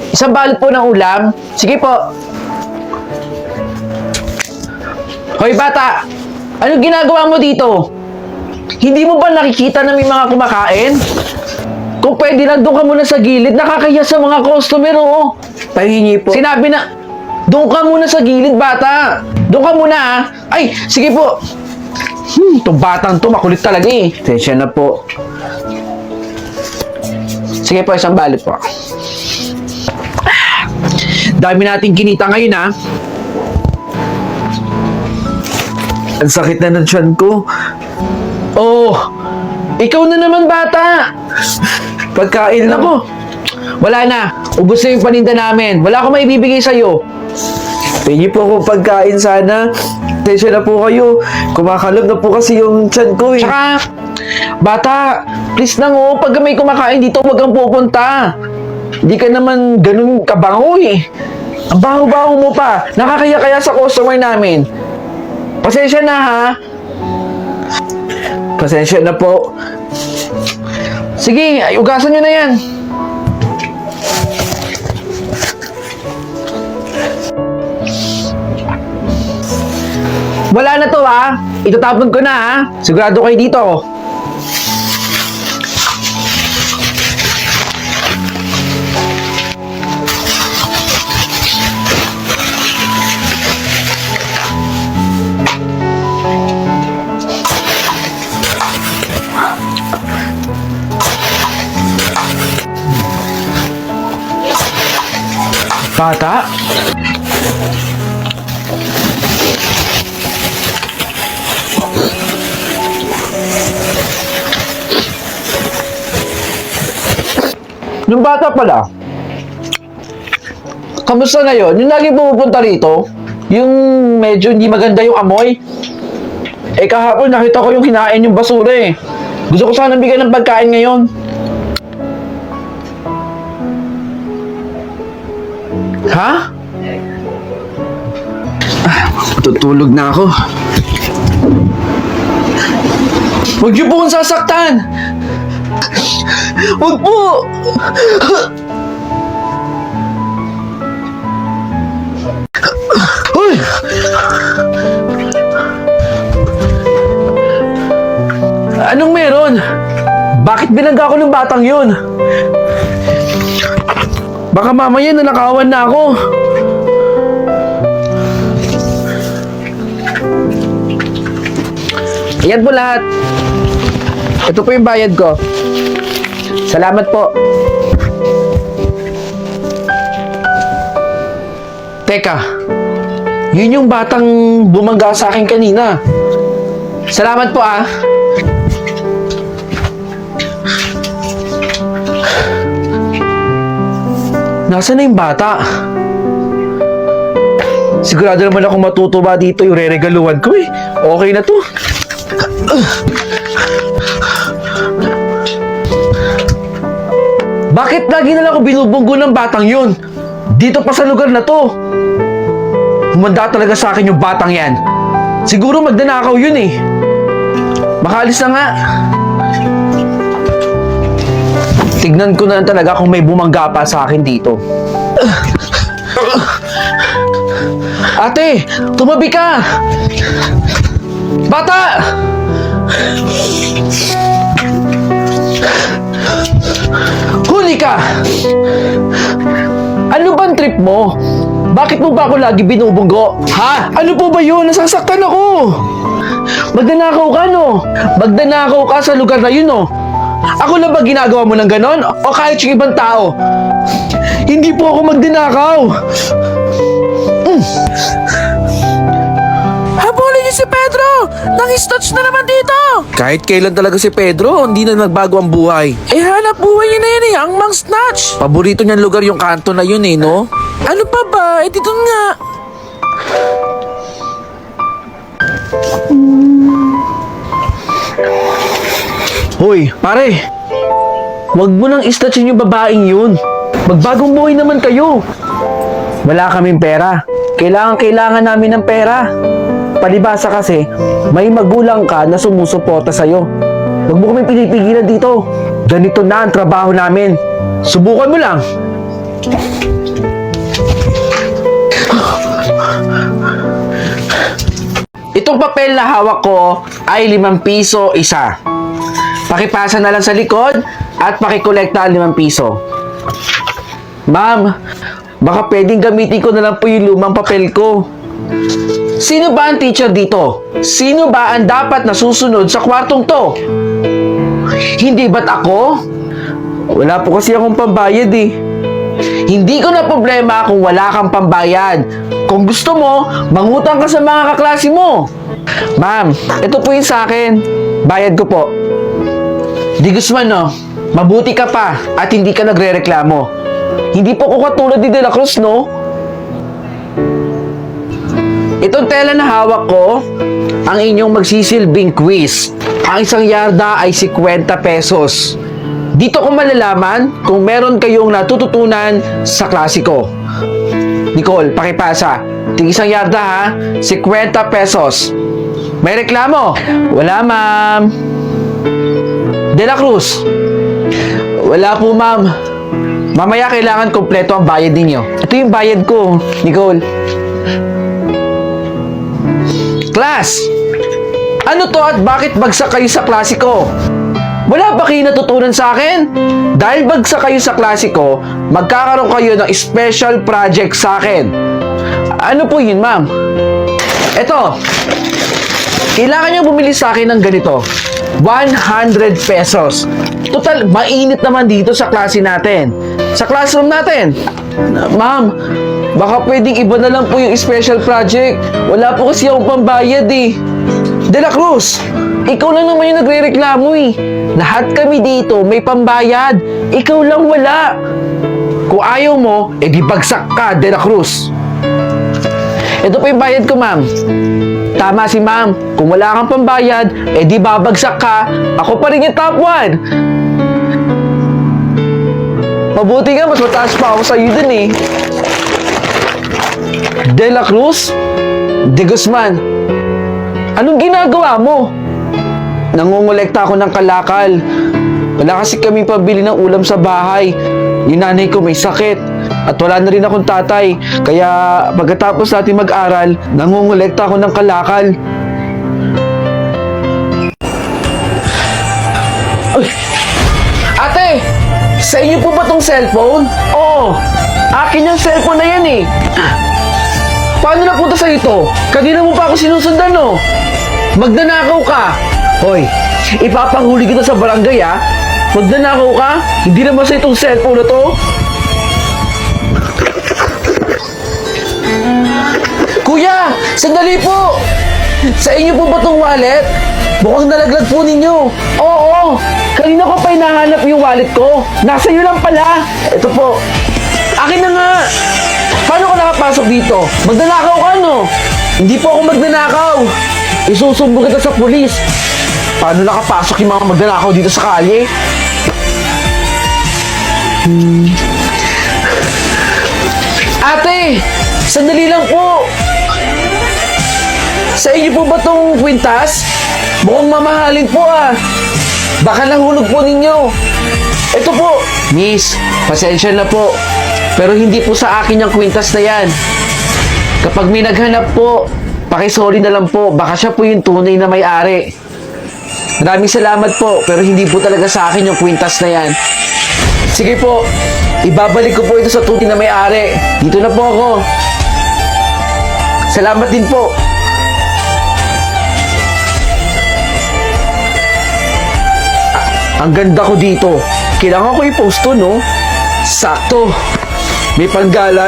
Isang balot po ng ulam. Sige po. Hoy bata, ano ginagawa mo dito? Hindi mo ba nakikita na may mga kumakain? Kung pwede lang, doon ka muna sa gilid. Nakakahiya sa mga customer, oh. Pahingi po. Sinabi na, doon ka muna sa gilid, bata. Doon ka muna, ha? Ay, sige po. Itong batang to, makulit talaga eh. Pasensya na po. Sige po, isang balot po. Dami nating kinita ngayon, ha? Ang sakit na ng tiyan ko. Oh, ikaw na naman, bata. Pagkain lang. Ako, wala na. Ubus na yung paninda namin. Wala akong maibibigay sa'yo. Pahingi po ako pagkain sana. Pasensya na po kayo. Kumakalab na po kasi yung tiyan ko eh. Tsaka, bata, please lang oh, pag may kumakain dito, wag kang pupunta. Hindi ka naman ganun kabango eh. Ang baho-baho mo pa. Nakakaya-kaya sa customer namin. Pasensya na ha. Pasensya na po. Sige, ay, ugasan nyo na yan. Wala na to ha. Itatapon ko na ha. Sigurado kayo dito. Bata? Yung bata pala, kamusta ngayon? Yung lagi pumupunta rito, yung medyo hindi maganda yung amoy. Eh kahapon nakita ko yung hinain yung basura eh. Gusto ko sana bigyan ng pagkain ngayon. Ha? Tutulog na ako. Huwag niyo po akong sasaktan! Huwag po! Uy! Anong meron? Bakit binangga ko ng batang yun? Baka mamaya nanakawan na ako. Ayan po lahat. Ito po yung bayad ko. Salamat po. Teka, yun yung batang bumangga sa akin kanina. Salamat po ah. Nasaan na yung bata? Sigurado naman ako matutuwa dito yung re-regaluhan ko eh. Okay na to. Bakit lagi na lang ako binubunggo ng batang yun? Dito pa sa lugar na to. Humanda talaga sa akin yung batang yan. Siguro magdanakaw yun eh. Makaalis na nga. Tignan ko na lang talaga kung may bumangga pa sa akin dito. Ate, tumabi ka! Bata! Huli ka! Ano bang trip mo? Bakit mo ba ako lagi binubunggo? Ha? Ano po ba yun? Nasasaktan ako! Magdanakaw ka, no? Magdanakaw ka sa lugar na yun, no? Ako na ba ginagawa mo ng ganon? O kahit yung ibang tao? Hindi po ako magdanakaw! Habulin niyo si Pedro! Nang-stotch na naman dito! Kahit kailan talaga si Pedro, hindi na nagbago ang buhay. Eh hanap buhay niya na yun eh, ang mang-snatch! Paborito niyang lugar yung kanto na yun eh, no? Ano pa ba? Eh dito nga! Hoy, pare! Huwag mo nang istatsin yung babaeng yun. Magbagong buhay naman kayo. Wala kaming pera. Kailangan namin ng pera. Palibasa kasi, may magulang ka na sumusuporta sa'yo. Huwag mo kami pinipigilan dito. Ganito na ang trabaho namin. Subukan mo lang. Itong papel na hawak ko ay 5 piso isa. Pakipasa na lang sa likod at pakikolekta ang 5 piso. Ma'am, baka pwedeng gamitin ko na lang po yung lumang papel ko. Sino ba ang teacher dito? Sino ba ang dapat na susunod sa kwartong to? Hindi ba't ako? Wala po kasi akong pambayad eh. Hindi ko na problema kung wala kang pambayad. Kung gusto mo, mangutang ka sa mga kaklase mo. Ma'am, ito po yung sa akin. Bayad ko po. Di Guzman, no? Mabuti ka pa at hindi ka nagre-reklamo. Hindi po ko katulad ni De La Cruz, no? Itong tela na hawak ko, ang inyong magsisilbing quiz. Ang isang yarda ay 50 pesos. Dito ko malalaman kung meron kayong natututunan sa klase ko. Nicole, pakipasa. Tig isang yarda ha, 50 pesos. May reklamo? Wala, ma'am. De La Cruz? Wala po, ma'am. Mamaya kailangan kompleto ang bayad ninyo. Ito yung bayad ko, Nicole. Class! Ano to at bakit bagsak kayo sa klase ko? Wala ba kayo natutunan sa akin? Dahil bagsak kayo sa klase ko, magkakaroon kayo ng special project sa akin. Ano po yun, ma'am? Eto, kailangan nyo bumili sa akin ng ganito. 100 pesos. Total, mainit naman dito sa klase natin. Sa classroom natin. Ma'am, baka pwedeng iba na lang po yung special project. Wala po kasi akong pambayad eh. De La Cruz, ikaw lang naman yung nagre-reklamo eh. Lahat kami dito may pambayad. Ikaw lang wala. Kung ayaw mo, edi bagsak ka, De La Cruz. Ito po yung bayad ko, ma'am. Tama si ma'am. Kung wala kang pambayad, edi babagsak ka. Ako pa rin yung top 1. Mabuti nga, mas mataas pa ako sa'yo dun eh. De La Cruz? De Guzman? Anong ginagawa mo? Nangungulekta ako ng kalakal. Wala kasi kami pabili ng ulam sa bahay. Yung nanay ko may sakit. At wala na rin akong tatay. Kaya pagkatapos natin mag-aral, nangungulekta ako ng kalakal. Ay! Ate! Sa inyo po ba tong cellphone? Oo. Akin yung cellphone na yan eh. Paano napunta sa ito? Kanina mo pa ako sinusundan, no? Magnanakaw ka. Hoy, ipapahuli kita sa barangay, ha? Magnanakaw ka? Hindi naman sa itong cellphone na to. Kuya, sandali po. Sa inyo po ba tong wallet? Mukhang nalaglag po ninyo. Oo, kanina ko pa hinahanap yung wallet ko. Nasa iyo lang pala. Ito po. Akin na nga. Paano ka nakapasok dito? Magnanakaw ka, no? Hindi po ako magnanakaw. Isusumbong kita sa pulis. Paano nakapasok yung mga magnanakaw dito sa kalye? Ate! Sandali lang po. Sa inyo po ba tong kwintas? Mukhang mamahalin po ah. Baka nahulog po ninyo. Ito po. Miss, pasensya na po. Pero hindi po sa akin yung kwintas na yan. Kapag may naghanap po, pakisorry na lang po. Baka siya po yung tunay na may-ari. Maraming salamat po. Pero hindi po talaga sa akin yung kwintas na yan. Sige po. Ibabalik ko po ito sa tunay na may-ari. Dito na po ako. Salamat din po. Ang ganda ko dito. Kailangan ko i-post to, no? Sakto. May panggala.